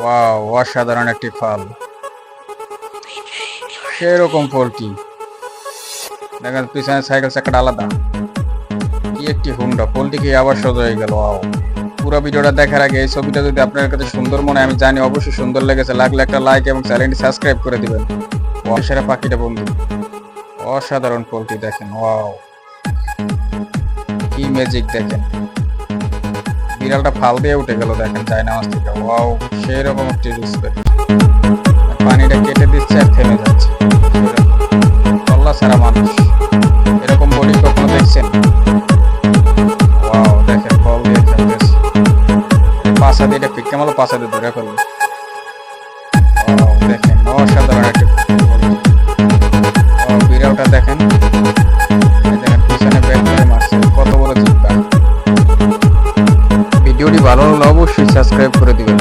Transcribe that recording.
Wow, অসাধারণ একটি ফাল। সেরকম পোল্ট্রি দেখেন, পিছনে সাইকেল চাকাটা আলাদা। কি একটি হুন্ডা, পোল্ট্রি আবার সোজা হয়ে গেল। ওয়াও, পুরো ভিডিওটা দেখার আগে এই ছবিটা যদি আপনার কাছে সুন্দর মনে হয়, আমি জানি অবশ্যই সুন্দর লেগেছে, লাগলে একটা লাইক এবং চ্যানেলটি সাবস্ক্রাইব করে দিবেন। সেরা পাখিটা বন্ধু, অসাধারণ পোল্ট্রি দেখেন। ওয়াও, কি ম্যাজিক দেখেন। বিড়ালটা ফাল দিয়ে উঠে গেল দেখেন চায়নামাজ থেকে। ওয়াও, সেরকম একটি রেসপেক্ট। পানিটা কেটে দিচ্ছে আর থেমে যাচ্ছে। কল্লা ছাড়া মানুষ, এরকম বডি কখনো দেখছেন? ওয়াও, দেখেন বল দিয়ে খেলতেছে। পাশা দিয়ে এটা ফিক্কা মারলো, পাশা দিয়ে ধরে ফেললো। ওয়াও, দেখেন অসাধারণ একটি বিড়ালটা দেখেন। দেখেন পিছনে ব্যাট করে মারছে, কত বড় জিব্বা। ভিডিওটি ভালো লাগলে অবশ্যই সাবস্ক্রাইব করে দিবেন।